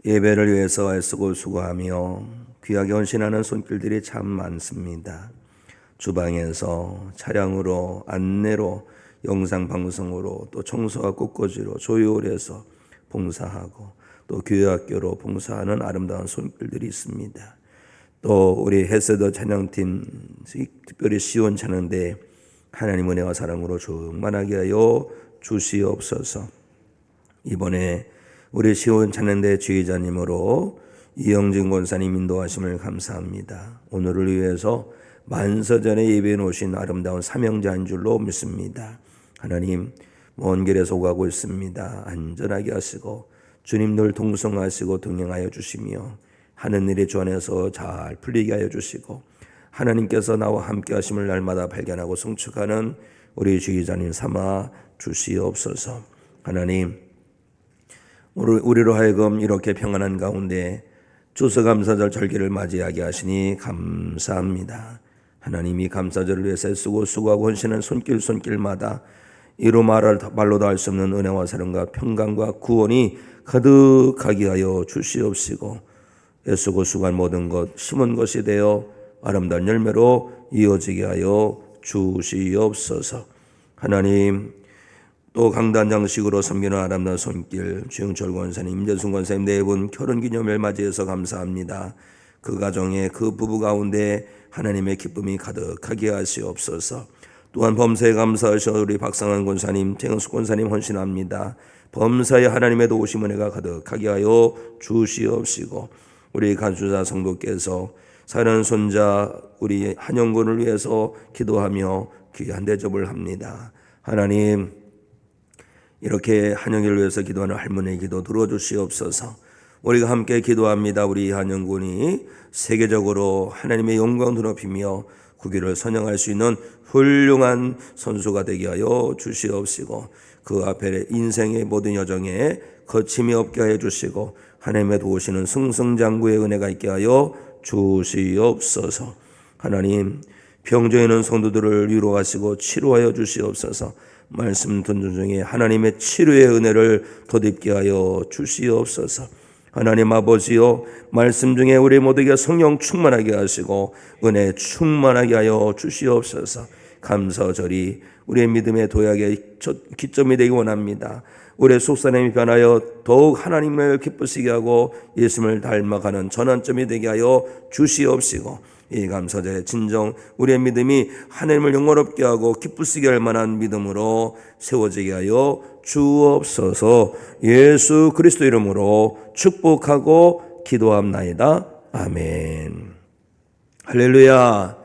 예배를 위해서 애쓰고 수고하며 귀하게 헌신하는 손길들이 참 많습니다. 주방에서, 차량으로, 안내로, 영상방송으로, 또 청소와 꽃꽂이로 조율해서 봉사하고, 또 교회학교로 봉사하는 아름다운 손길들이 있습니다. 또 우리 헤세더 찬양팀, 특별히 시온 찬양대 하나님 은혜와 사랑으로 충만하게 하여 주시옵소서. 이번에 우리 시온 찬양대 지휘자님으로 이영진 권사님 인도하심을 감사합니다. 오늘을 위해서 만서전에 예배해 놓으신 아름다운 사명자인 줄로 믿습니다. 하나님, 먼 길에서 오가고 있습니다. 안전하게 하시고 주님 늘 동성하시고 동행하여 주시며 하는 일에 주 안에서 잘 풀리게 하여 주시고 하나님께서 나와 함께 하심을 날마다 발견하고 성축하는 우리 지휘자님 삼아 주시옵소서. 하나님, 우리로 하여금 이렇게 평안한 가운데 추수감사절 절기를 맞이하게 하시니 감사합니다. 하나님이 감사절을 위해서 애쓰고 수고하고 헌신한 손길마다 이루 말로도 할 수 없는 은혜와 사랑과 평강과 구원이 가득하게 하여 주시옵시고 애쓰고 수고한 모든 것 심은 것이 되어 아름다운 열매로 이어지게 하여 주시옵소서. 하나님, 또 강단 장식으로 섬기는 아름다운 손길 주영철 권사님, 임재순 권사님 네 분 결혼기념일 맞이해서 감사합니다. 그 가정에 그 부부 가운데 하나님의 기쁨이 가득하게 하시옵소서. 또한 범사에 감사하셔 우리 박상환 권사님, 최영숙 권사님 헌신합니다. 범사에 하나님의 도우심 은혜가 가득하게 하여 주시옵시고 우리 간수자 성도께서 사랑하는 손자 우리 한영군을 위해서 기도하며 귀한 대접을 합니다. 하나님, 이렇게 한영이를 위해서 기도하는 할머니의 기도 들어주시옵소서. 우리가 함께 기도합니다. 우리 한영군이 세계적으로 하나님의 영광 드높이며 구기를 선양할 수 있는 훌륭한 선수가 되게 하여 주시옵시고 그 앞에 인생의 모든 여정에 거침이 없게 하여 주시고 하나님의 도우시는 승승장구의 은혜가 있게 하여 주시옵소서. 하나님, 병정에 있는 성도들을 위로하시고 치료하여 주시옵소서. 말씀 듣는 중에 하나님의 치료의 은혜를 덧입게 하여 주시옵소서. 하나님 아버지요, 말씀 중에 우리 모두에게 성령 충만하게 하시고 은혜 충만하게 하여 주시옵소서. 감사절이 우리의 믿음의 도약의 기점이 되기 원합니다. 우리의 속사람이 변하여 더욱 하나님을 기쁘시게 하고 예수님을 닮아가는 전환점이 되게 하여 주시옵시고 이 감사절에 진정 우리의 믿음이 하나님을 영원롭게 하고 기쁘시게 할 만한 믿음으로 세워지게 하여 주옵소서. 예수 그리스도 이름으로 축복하고 기도합나이다. 아멘. 할렐루야.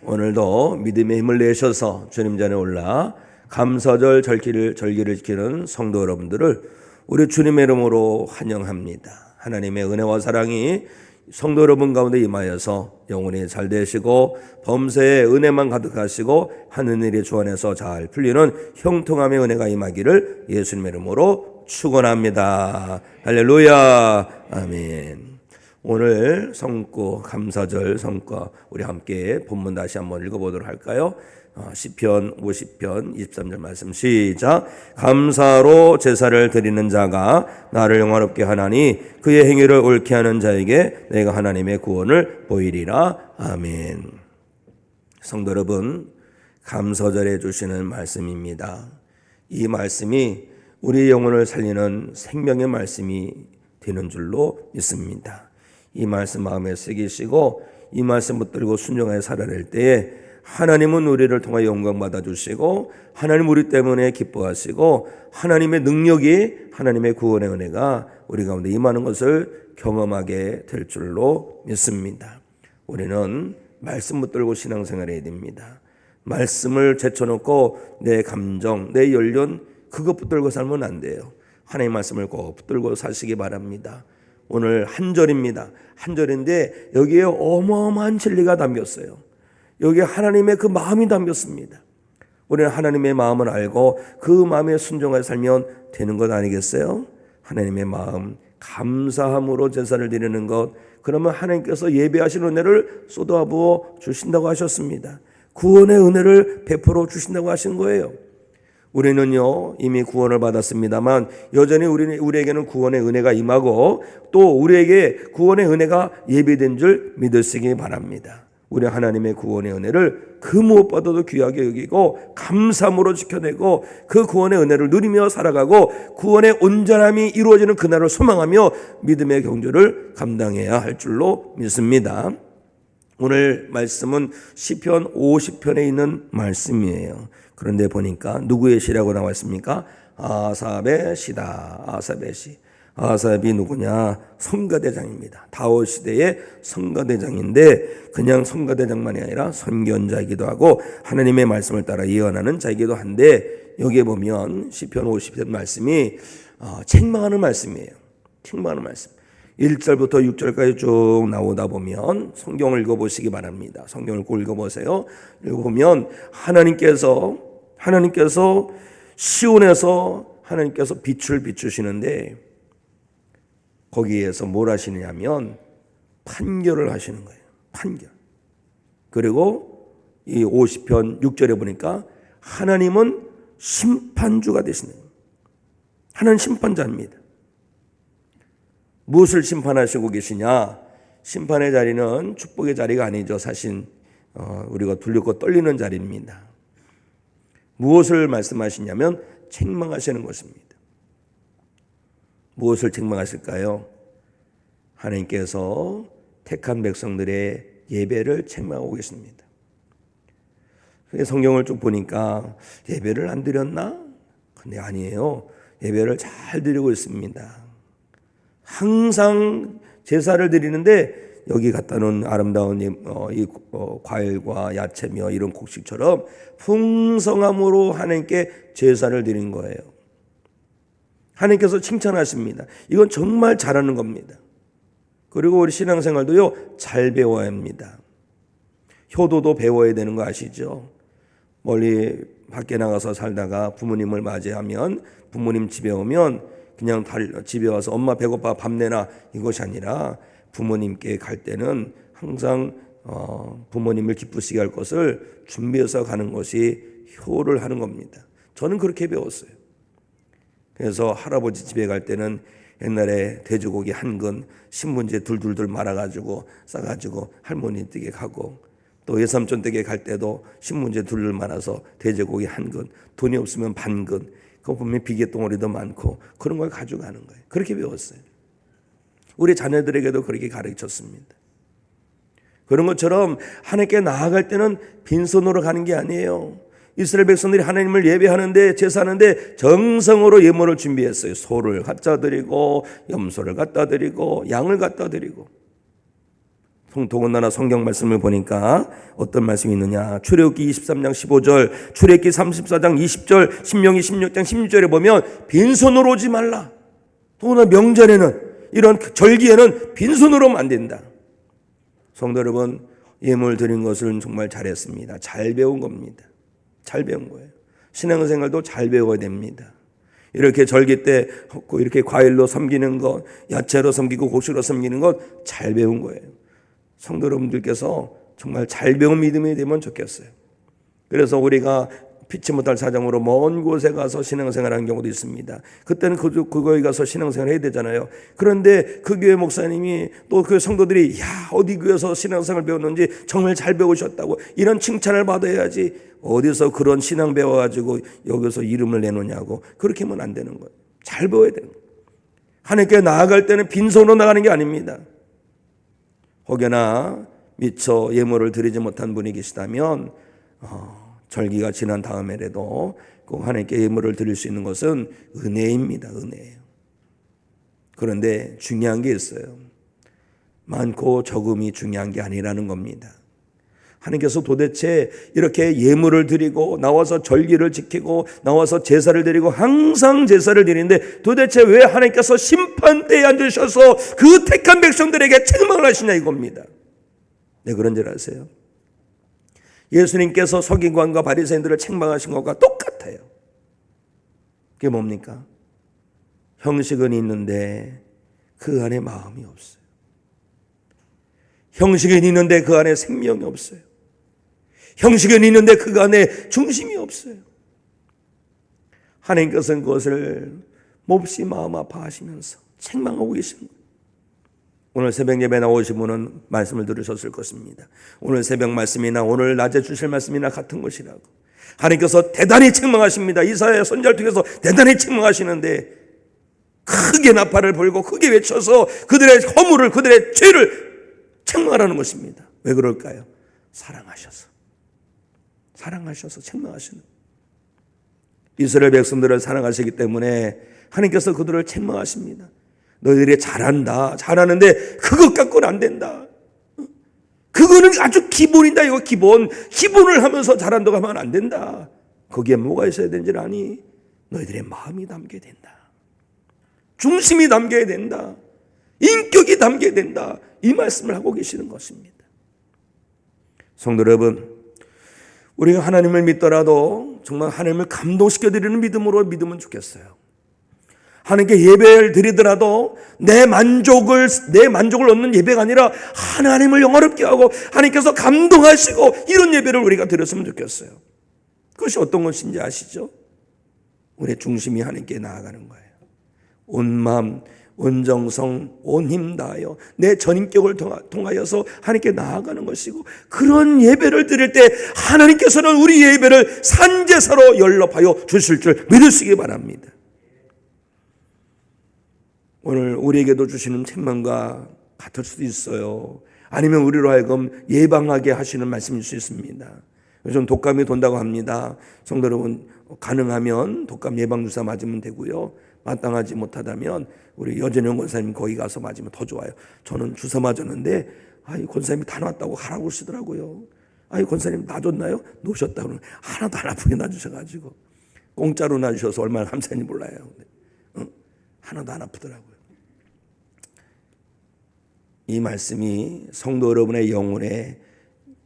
오늘도 믿음의 힘을 내셔서 주님 전에 올라 감사절 절기를 지키는 성도 여러분들을 우리 주님의 이름으로 환영합니다. 하나님의 은혜와 사랑이 성도 여러분 가운데 임하여서 영혼이 잘 되시고 범사에 은혜만 가득하시고 하는 일이 주 안에서 잘 풀리는 형통함의 은혜가 임하기를 예수님의 이름으로 축원합니다. 할렐루야. 아멘. 오늘 성구 감사절 성과 우리 함께 본문 다시 한번 읽어보도록 할까요? 시편 50편 23절 말씀 시작. 감사로 제사를 드리는 자가 나를 영화롭게 하나니 그의 행위를 옳게 하는 자에게 내가 하나님의 구원을 보이리라. 아멘. 성도 여러분, 감사절에 주시는 말씀입니다. 이 말씀이 우리 영혼을 살리는 생명의 말씀이 되는 줄로 믿습니다. 이 말씀 마음에 새기시고 이 말씀 붙들고 순종하여 살아낼 때에 하나님은 우리를 통하여 영광 받아주시고 하나님 우리 때문에 기뻐하시고 하나님의 능력이 하나님의 구원의 은혜가 우리 가운데 임하는 것을 경험하게 될 줄로 믿습니다. 우리는 말씀 붙들고 신앙생활 해야 됩니다. 말씀을 제쳐놓고 내 감정, 내 연륜 그것 붙들고 살면 안 돼요. 하나님의 말씀을 꼭 붙들고 사시기 바랍니다. 오늘 한 절입니다. 한 절인데 여기에 어마어마한 진리가 담겼어요. 여기에 하나님의 그 마음이 담겼습니다. 우리는 하나님의 마음을 알고 그 마음에 순종하여 살면 되는 것 아니겠어요? 하나님의 마음, 감사함으로 제사를 드리는 것, 그러면 하나님께서 예배하신 은혜를 쏟아부어 주신다고 하셨습니다. 구원의 은혜를 베풀어 주신다고 하신 거예요. 우리는요 이미 구원을 받았습니다만 여전히 우리에게는 구원의 은혜가 임하고 또 우리에게 구원의 은혜가 예비된 줄 믿으시기 바랍니다. 우리 하나님의 구원의 은혜를 그 무엇보다도 귀하게 여기고 감사함으로 지켜내고 그 구원의 은혜를 누리며 살아가고 구원의 온전함이 이루어지는 그날을 소망하며 믿음의 경주를 감당해야 할 줄로 믿습니다. 오늘 말씀은 시편 50편에 있는 말씀이에요. 그런데 보니까 누구의 시라고 나와 있습니까? 아삽의 시다. 아삽의 시. 아삽이 누구냐? 성가대장입니다. 다윗 시대의 성가대장인데 그냥 성가대장만이 아니라 선견자이기도 하고 하나님의 말씀을 따라 예언하는 자이기도 한데 여기에 보면 시편 50편 말씀이 책망하는 말씀이에요. 책망하는 말씀. 1절부터 6절까지 쭉 나오다 보면 성경을 읽어보시기 바랍니다. 성경을 꼭 읽어보세요. 읽어보면 하나님께서 시온에서 하나님께서 빛을 비추시는데 거기에서 뭘 하시느냐면 판결을 하시는 거예요. 판결. 그리고 이 50편 6절에 보니까 하나님은 심판주가 되시는 거예요. 하나님 심판자입니다. 무엇을 심판하시고 계시냐? 심판의 자리는 축복의 자리가 아니죠. 사실 우리가 두렵고 떨리는 자리입니다. 무엇을 말씀하시냐면 책망하시는 것입니다. 무엇을 책망하실까요? 하나님께서 택한 백성들의 예배를 책망하고 계십니다. 성경을 쭉 보니까 예배를 안 드렸나? 근데 아니에요. 예배를 잘 드리고 있습니다. 항상 제사를 드리는데 여기 갖다 놓은 아름다운 과일과 야채며 이런 곡식처럼 풍성함으로 하나님께 제사를 드린 거예요. 하나님께서 칭찬하십니다. 이건 정말 잘하는 겁니다. 그리고 우리 신앙생활도요 잘 배워야 합니다. 효도도 배워야 되는 거 아시죠? 멀리 밖에 나가서 살다가 부모님을 맞이하면 부모님 집에 오면 그냥 집에 와서 엄마 배고파 밥 내놔 이것이 아니라 부모님께 갈 때는 항상 부모님을 기쁘시게 할 것을 준비해서 가는 것이 효를 하는 겁니다. 저는 그렇게 배웠어요. 그래서 할아버지 집에 갈 때는 옛날에 돼지고기 한 근 신문지에 둘둘둘 말아가지고 싸가지고 할머니 댁에 가고 또 외삼촌 댁에 갈 때도 신문지에 둘둘 말아서 돼지고기 한 근 돈이 없으면 반 근 그거 보면 비계덩어리도 많고 그런 걸 가져가는 거예요. 그렇게 배웠어요. 우리 자녀들에게도 그렇게 가르쳤습니다. 그런 것처럼 하나님께 나아갈 때는 빈손으로 가는 게 아니에요. 이스라엘 백성들이 하나님을 예배하는데 제사하는데 정성으로 예물을 준비했어요. 소를 갖다 드리고 염소를 갖다 드리고 양을 갖다 드리고 더군다나 성경 말씀을 보니까 어떤 말씀이 있느냐. 출애굽기 23장 15절, 출애굽기 34장 20절, 신명기 16장 16절에 보면 빈손으로 오지 말라. 더구나 명절에는 이런 절기에는 빈손으로 오면 안 된다. 성도 여러분, 예물 드린 것을 정말 잘했습니다. 잘 배운 겁니다. 잘 배운 거예요. 신앙생활도 잘 배워야 됩니다. 이렇게 절기 때 이렇게 과일로 섬기는 것, 야채로 섬기고 곡식으로 섬기는 것 잘 배운 거예요. 성도 여러분들께서 정말 잘 배운 믿음이 되면 좋겠어요. 그래서 우리가 피치 못할 사정으로 먼 곳에 가서 신앙생활하는 경우도 있습니다. 그때는 그거에 가서 신앙생활 해야 되잖아요. 그런데 그 교회 목사님이 또 그 성도들이 어디 교회에서 신앙생활 배웠는지 정말 잘 배우셨다고 이런 칭찬을 받아야지 어디서 그런 신앙 배워가지고 여기서 이름을 내놓냐고 그렇게 하면 안 되는 거예요. 잘 배워야 되는 거예요. 하나님께 나아갈 때는 빈손으로 나가는 게 아닙니다. 혹여나 미처 예물을 드리지 못한 분이 계시다면 절기가 지난 다음에라도 꼭 하나님께 예물을 드릴 수 있는 것은 은혜입니다. 은혜예요. 그런데 중요한 게 있어요. 많고 적음이 중요한 게 아니라는 겁니다. 하나님께서 도대체 이렇게 예물을 드리고 나와서 절기를 지키고 나와서 제사를 드리고 항상 제사를 드리는데 도대체 왜 하나님께서 심판대에 앉으셔서 그 택한 백성들에게 책망을 하시냐 이겁니다. 네, 그런 줄 아세요? 예수님께서 서기관과 바리새인들을 책망하신 것과 똑같아요. 그게 뭡니까? 형식은 있는데 그 안에 마음이 없어요. 형식은 있는데 그 안에 생명이 없어요. 형식은 있는데 그 안에 중심이 없어요. 하나님께서는 그것을 몹시 마음 아파하시면서 책망하고 계십니다. 오늘 새벽 예배 나오신 분은 말씀을 들으셨을 것입니다. 오늘 새벽 말씀이나 오늘 낮에 주실 말씀이나 같은 것이라고. 하나님께서 대단히 책망하십니다. 이사야 선지자를 통해서 대단히 책망하시는데 크게 나팔을 불고 크게 외쳐서 그들의 허물을, 그들의 죄를 책망하라는 것입니다. 왜 그럴까요? 사랑하셔서 책망하시는. 이스라엘 백성들을 사랑하시기 때문에 하나님께서 그들을 책망하십니다. 너희들이 잘하는데 그것 갖고는 안 된다. 그거는 아주 기본이다. 이거 기본을 하면서 잘한다고 하면 안 된다. 거기에 뭐가 있어야 되는지 아니? 너희들의 마음이 담겨야 된다. 중심이 담겨야 된다. 인격이 담겨야 된다. 이 말씀을 하고 계시는 것입니다. 성도 여러분, 우리가 하나님을 믿더라도 정말 하나님을 감동시켜드리는 믿음으로 믿으면 좋겠어요. 하나님께 예배를 드리더라도 내 만족을 얻는 예배가 아니라 하나님을 영화롭게 하고 하나님께서 감동하시고 이런 예배를 우리가 드렸으면 좋겠어요. 그것이 어떤 것인지 아시죠? 우리의 중심이 하나님께 나아가는 거예요. 온 마음, 온 정성, 온 힘 다하여 내 전인격을 통하여서 하나님께 나아가는 것이고, 그런 예배를 드릴 때 하나님께서는 우리 예배를 산제사로 연락하여 주실 줄 믿으시기 바랍니다. 오늘 우리에게도 주시는 책망과 같을 수도 있어요. 아니면 우리로 하여금 예방하게 하시는 말씀일 수 있습니다. 요즘 독감이 돈다고 합니다. 성도 여러분, 가능하면 독감 예방주사 맞으면 되고요. 마땅하지 못하다면 우리 여전영 권사님 거기 가서 맞으면 더 좋아요. 저는 주사 맞았는데 권사님이 다 놨다고 하라고 그러시더라고요. 권사님 놔줬나요? 놓으셨다고. 하나도 안 아프게 놔주셔가지고 공짜로 놔주셔서 얼마나 감사한지 몰라요. 하나도 안 아프더라고요. 이 말씀이 성도 여러분의 영혼의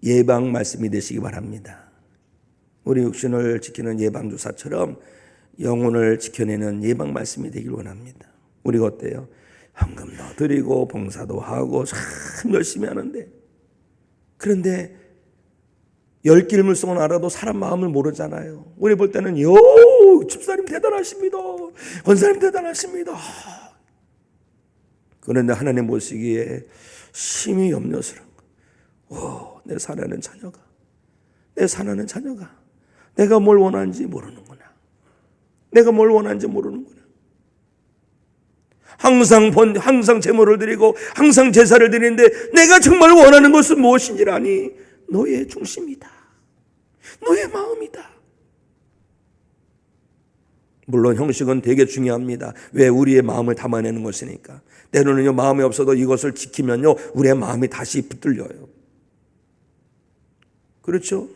예방 말씀이 되시기 바랍니다. 우리 육신을 지키는 예방주사처럼 영혼을 지켜내는 예방 말씀이 되길 원합니다. 우리가 어때요? 헌금도 드리고 봉사도 하고 참 열심히 하는데, 그런데 열길 물속은 알아도 사람 마음을 모르잖아요. 우리 볼 때는 집사님 대단하십니다. 권사님 대단하십니다. 그런데 하나님 보시기에 심히 염려스러운 거. 내 사랑하는 자녀가 내가 뭘 원하는지 모르는구나. 항상 제물을 드리고 항상 제사를 드리는데 내가 정말 원하는 것은 무엇인지라니, 너의 중심이다. 너의 마음이다. 물론 형식은 되게 중요합니다. 왜? 우리의 마음을 담아내는 것이니까. 때로는요, 마음이 없어도 이것을 지키면요, 우리의 마음이 다시 붙들려요. 그렇죠?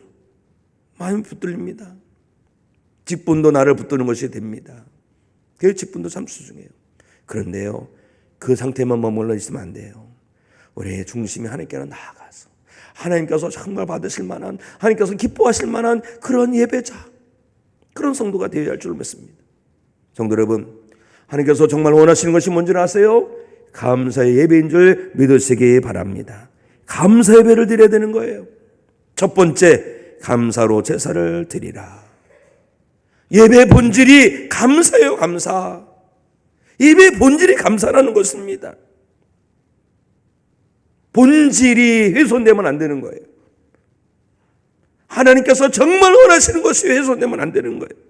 마음이 붙들립니다. 직분도 나를 붙드는 것이 됩니다. 그 직분도 참 소중해요. 그런데요, 그 상태만 머물러 있으면 안 돼요. 우리의 중심이 하나님께로 나아가서 하나님께서 정말 받으실 만한, 하나님께서 기뻐하실 만한 그런 예배자, 그런 성도가 되어야 할 줄 믿습니다. 성도 여러분, 하나님께서 정말 원하시는 것이 뭔지 아세요? 감사의 예배인 줄 믿으시기 바랍니다. 감사 예배를 드려야 되는 거예요. 첫 번째, 감사로 제사를 드리라. 예배의 본질이 감사예요. 감사. 예배의 본질이 감사라는 것입니다. 본질이 훼손되면 안 되는 거예요. 하나님께서 정말 원하시는 것이 훼손되면 안 되는 거예요.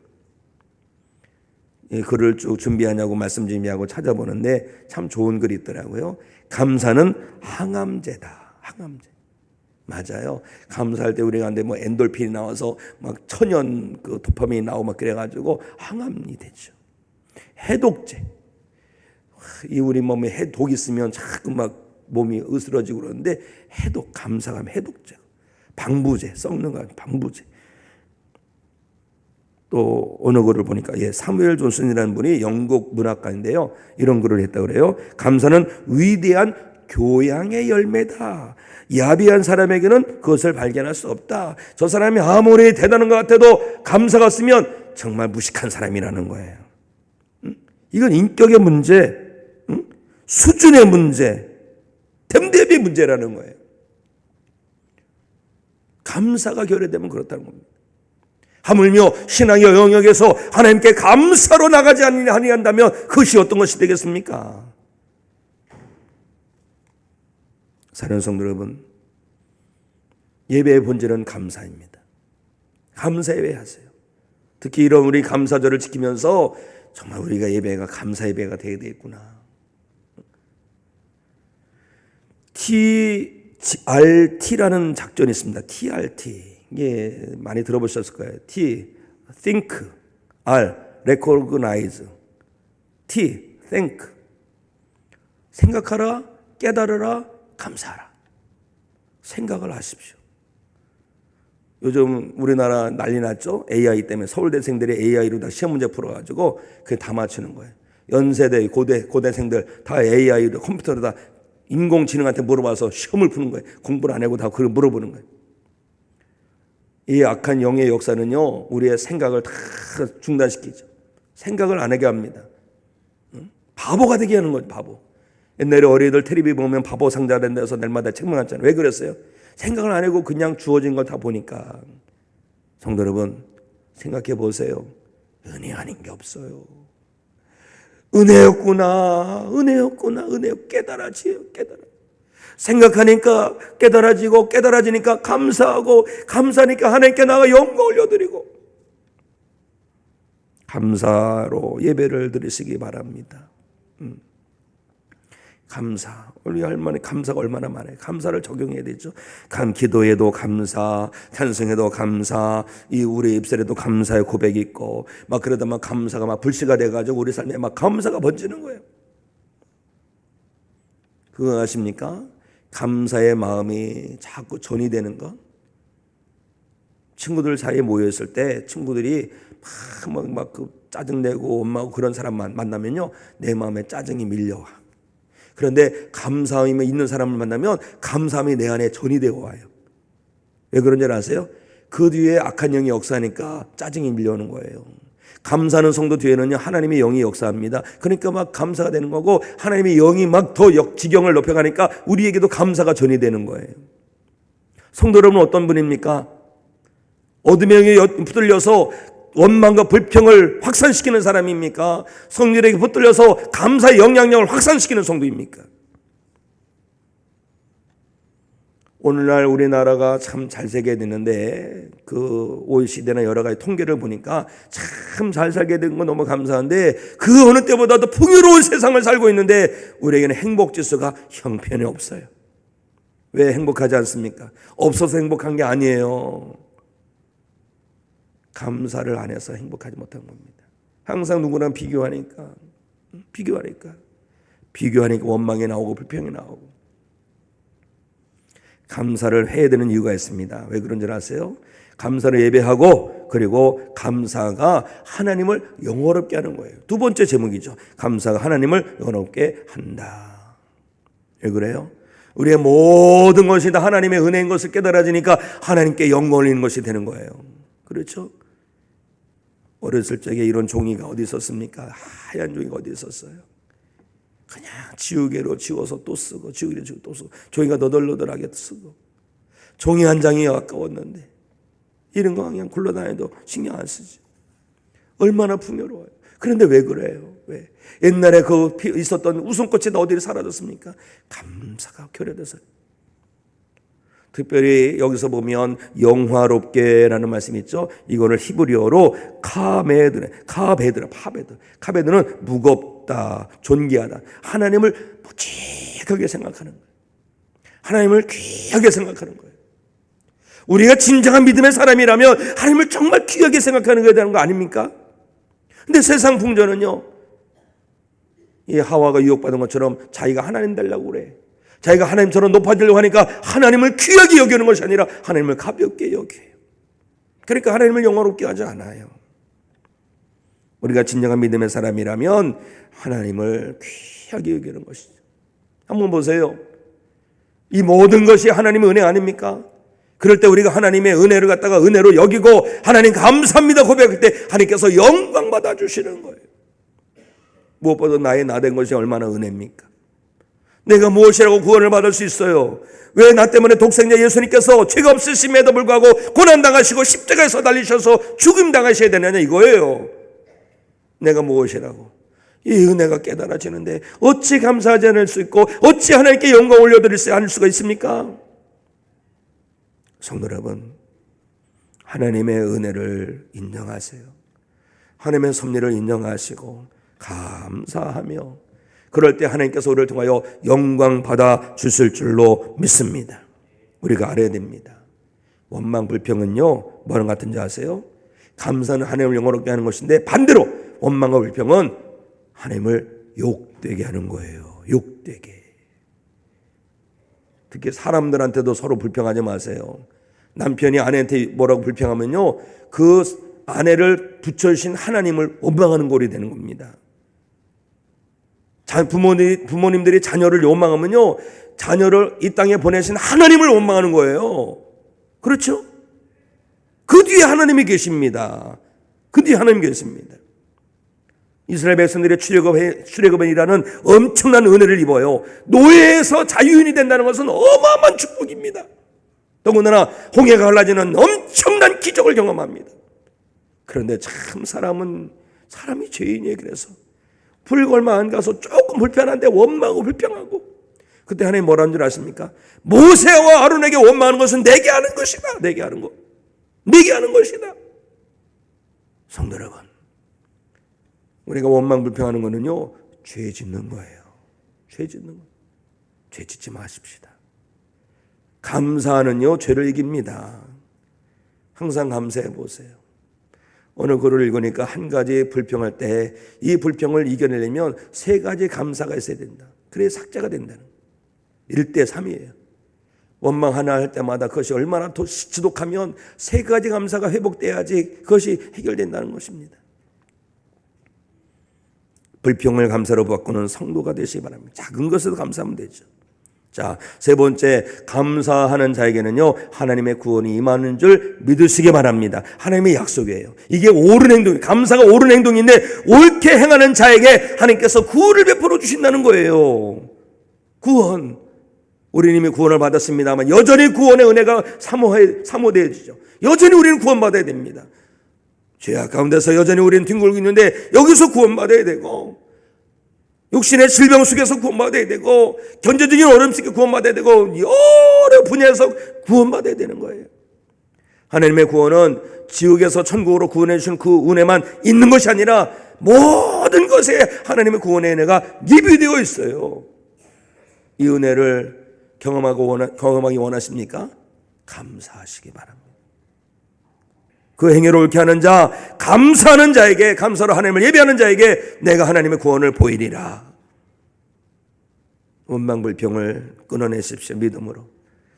이 글을 쭉 준비하냐고 말씀 준비하고 찾아보는데 참 좋은 글이 있더라고요. 감사는 항암제다. 항암제. 맞아요. 감사할 때 우리가 근데 엔돌핀이 나와서 막 천연 그 도파민이 나오고 막 그래가지고 항암이 되죠. 해독제. 이 우리 몸에 해독 있으면 자꾸 막 몸이 으스러지고 그러는데 감사가 해독제. 방부제, 썩는 거 방부제. 또 어느 글을 보니까 사무엘 존슨이라는 분이 영국 문학가인데요, 이런 글을 했다고 그래요. 감사는 위대한 교양의 열매다. 야비한 사람에게는 그것을 발견할 수 없다. 저 사람이 아무리 대단한 것 같아도 감사가 없으면 정말 무식한 사람이라는 거예요. 이건 인격의 문제, 수준의 문제, 됨됨이 문제라는 거예요. 감사가 결여되면 그렇다는 겁니다. 하물며 신앙의 영역에서 하나님께 감사로 나가지 아니한다면 그것이 어떤 것이 되겠습니까? 사랑하는 성도 여러분, 예배의 본질은 감사입니다. 감사 예배하세요. 특히 이런 우리 감사절을 지키면서 정말 우리가 예배가 감사 예배가 되어야 되겠구나. TRT라는 작전이 있습니다. TRT. 이게 많이 들어보셨을 거예요. T, think, R, recognize. T, think. 생각하라, 깨달으라, 감사하라. 생각을 하십시오. 요즘 우리나라 난리 났죠? AI 때문에 서울대생들이 AI로 다 시험 문제 풀어가지고 그게 다 맞추는 거예요. 연세대, 고대생들 다 AI로 컴퓨터로 다 인공지능한테 물어봐서 시험을 푸는 거예요. 공부를 안 하고 다 그걸 물어보는 거예요. 이 악한 영의 역사는요, 우리의 생각을 다 중단시키죠. 생각을 안 하게 합니다. 바보가 되게 하는 거죠, 바보. 옛날에 어린이들 텔레비 보면 바보 상자라는 데서 날마다 책만 왔잖아요. 왜 그랬어요? 생각을 안 하고 그냥 주어진 걸 다 보니까. 성도 여러분, 생각해 보세요. 은혜 아닌 게 없어요. 은혜였구나, 깨달아지요, 깨달아. 생각하니까 깨달아지고, 깨달아지니까 감사하고, 감사하니까 하나님께 나가 영광 올려드리고, 감사로 예배를 드리시기 바랍니다. 감사. 우리 할머니 감사가 얼마나 많아요. 감사를 적용해야 되죠. 기도에도 감사, 찬송에도 감사, 이 우리 입술에도 감사의 고백이 있고, 막 그러다 막 감사가 막 불씨가 돼가지고 우리 삶에 막 감사가 번지는 거예요. 그거 아십니까? 감사의 마음이 자꾸 전이되는 거. 친구들 사이에 모여있을 때 친구들이 막 짜증내고 엄마하고 그런 사람 만나면요, 내 마음에 짜증이 밀려와. 그런데 감사함이 있는 사람을 만나면 감사함이 내 안에 전이되어 와요. 왜 그런지 아세요? 그 뒤에 악한 영이 역사하니까 짜증이 밀려오는 거예요. 감사하는 성도 뒤에는요, 하나님의 영이 역사합니다. 그러니까 막 감사가 되는 거고, 하나님의 영이 막 더 지경을 높여가니까 우리에게도 감사가 전이되는 거예요. 성도 여러분은 어떤 분입니까? 어둠의 영에 붙들려서 원망과 불평을 확산시키는 사람입니까? 성령에게 붙들려서 감사의 영향력을 확산시키는 성도입니까? 오늘날 우리나라가 참 잘 살게 됐는데, 그 OECD나 여러 가지 통계를 보니까 참 잘 살게 된 건 너무 감사한데, 그 어느 때보다도 풍요로운 세상을 살고 있는데 우리에게는 행복 지수가 형편이 없어요. 왜 행복하지 않습니까? 없어서 행복한 게 아니에요. 감사를 안 해서 행복하지 못한 겁니다. 항상 누구랑 비교하니까 원망이 나오고 불평이 나오고. 감사를 해야 되는 이유가 있습니다. 왜 그런 줄 아세요? 감사를 예배하고, 그리고 감사가 하나님을 영화롭게 하는 거예요. 두 번째 제목이죠. 감사가 하나님을 영화롭게 한다. 왜 그래요? 우리의 모든 것이 다 하나님의 은혜인 것을 깨달아지니까 하나님께 영광 올리는 것이 되는 거예요. 그렇죠? 어렸을 적에 이런 종이가 어디 있었습니까? 하얀 종이가 어디 있었어요? 그냥 지우개로 지워서 또 쓰고, 지우개로 지우고 또 쓰고, 종이가 너덜너덜하게 쓰고, 종이 한 장이 아까웠는데 이런 거 그냥 굴러다녀도 신경 안 쓰지. 얼마나 풍요로워요. 그런데 왜 그래요? 왜? 옛날에 그 있었던 웃음꽃이 다 어디로 사라졌습니까? 감사가 결여돼서. 특별히 여기서 보면 영화롭게라는 말씀이 있죠. 이거를 히브리어로 카베드는 무겁다, 존귀하다. 하나님을 묵직하게 생각하는 거예요. 하나님을 귀하게 생각하는 거예요. 우리가 진정한 믿음의 사람이라면 하나님을 정말 귀하게 생각하는 것에 대한 거 아닙니까? 근데 세상 풍조는요, 이 하와가 유혹받은 것처럼 자기가 하나님 되려고 그래. 자기가 하나님처럼 높아지려고 하니까 하나님을 귀하게 여기는 것이 아니라 하나님을 가볍게 여겨요. 그러니까 하나님을 영화롭게 하지 않아요. 우리가 진정한 믿음의 사람이라면 하나님을 귀하게 여기는 것이죠. 한번 보세요. 이 모든 것이 하나님의 은혜 아닙니까? 그럴 때 우리가 하나님의 은혜를 갖다가 은혜로 여기고 하나님 감사합니다 고백할 때 하나님께서 영광 받아주시는 거예요. 무엇보다 나의 나된 것이 얼마나 은혜입니까? 내가 무엇이라고 구원을 받을 수 있어요? 왜 나 때문에 독생자 예수님께서 죄가 없으심에도 불구하고 고난당하시고 십자가에서 달리셔서 죽임당하셔야 되느냐 이거예요. 내가 무엇이라고? 이 은혜가 깨달아지는데 어찌 감사하지 않을 수 있고 어찌 하나님께 영광 올려드릴 수 않을 수가 있습니까? 성도 여러분, 하나님의 은혜를 인정하세요. 하나님의 섭리를 인정하시고 감사하며 그럴 때 하나님께서 우리를 통하여 영광 받아 주실 줄로 믿습니다. 우리가 알아야 됩니다. 원망 불평은요 뭐랑 같은지 아세요? 감사는 하나님을 영원롭게 하는 것인데 반대로 원망과 불평은 하나님을 욕되게 하는 거예요. 욕되게. 특히 사람들한테도 서로 불평하지 마세요. 남편이 아내한테 뭐라고 불평하면요 그 아내를 붙여주신 하나님을 원망하는 꼴이 되는 겁니다. 부모님들이 자녀를 원망하면요 자녀를 이 땅에 보내신 하나님을 원망하는 거예요. 그렇죠? 그 뒤에 하나님이 계십니다. 그 뒤에 하나님이 계십니다. 이스라엘 백성들의 출애굽이라는 엄청난 은혜를 입어요. 노예에서 자유인이 된다는 것은 어마어마한 축복입니다. 더군다나 홍해가 갈라지는 엄청난 기적을 경험합니다. 그런데 참 사람이 죄인이에요. 그래서 불과 얼마 안 가서 조금 불편한데 원망하고 불평하고 그때 하나님 뭐라는 줄 아십니까? 모세와 아론에게 원망하는 것은 내게 하는 것이다. 내게 하는 것. 내게 하는 것이다. 성도 여러분, 우리가 원망 불평하는 거는요 죄 짓는 거예요. 죄 짓는 거. 죄 짓지 마십시다. 감사는요 죄를 이깁니다. 항상 감사해 보세요. 오늘 글을 읽으니까 한 가지 불평할 때 이 불평을 이겨내려면 세 가지 감사가 있어야 된다. 그래야 삭제가 된다는 거예요. 1대 3이에요. 원망 하나 할 때마다 그것이 얼마나 지독하면 세 가지 감사가 회복돼야지 그것이 해결된다는 것입니다. 불평을 감사로 바꾸는 성도가 되시기 바랍니다. 작은 것에도 감사하면 되죠. 자, 세 번째, 감사하는 자에게는요 하나님의 구원이 임하는 줄 믿으시기 바랍니다. 하나님의 약속이에요. 이게 옳은 행동, 감사가 옳은 행동인데 옳게 행하는 자에게 하나님께서 구원을 베풀어 주신다는 거예요. 구원, 우리는 이미 구원을 받았습니다만 여전히 구원의 은혜가 사모되어지죠. 여전히 우리는 구원받아야 됩니다. 죄악 가운데서 여전히 우리는 뒹굴고 있는데 여기서 구원받아야 되고, 육신의 질병 속에서 구원받아야 되고, 경제적인 어려움 속에 구원받아야 되고, 여러 분야에서 구원받아야 되는 거예요. 하나님의 구원은 지옥에서 천국으로 구원해 주신 그 은혜만 있는 것이 아니라 모든 것에 하나님의 구원의 은혜가 예비되어 있어요. 이 은혜를 경험하기 원하십니까? 감사하시기 바랍니다. 그 행위를 옳게 하는 자, 감사하는 자에게, 감사로 하나님을 예배하는 자에게 내가 하나님의 구원을 보이리라. 원망불평을 끊어내십시오. 믿음으로.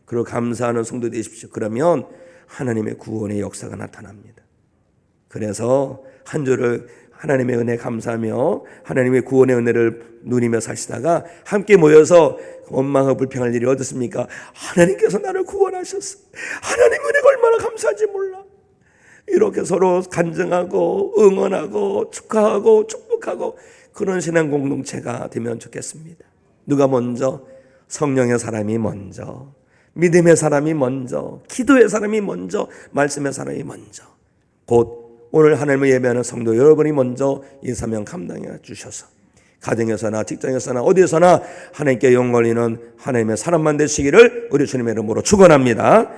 그리고 감사하는 성도 되십시오. 그러면 하나님의 구원의 역사가 나타납니다. 그래서 한 주를 하나님의 은혜 감사하며 하나님의 구원의 은혜를 누리며 사시다가 함께 모여서 원망하고 불평할 일이 어떻습니까? 하나님께서 나를 구원하셨어. 하나님 은혜가 얼마나 감사한지 몰라. 이렇게 서로 간증하고 응원하고 축하하고 축복하고 그런 신앙 공동체가 되면 좋겠습니다. 누가 먼저? 성령의 사람이 먼저, 믿음의 사람이 먼저, 기도의 사람이 먼저, 말씀의 사람이 먼저, 곧 오늘 하나님을 예배하는 성도 여러분이 먼저 이 사명 감당해 주셔서 가정에서나 직장에서나 어디에서나 하나님께 영광 올리는 하나님의 사람만 되시기를 우리 주님의 이름으로 축원합니다.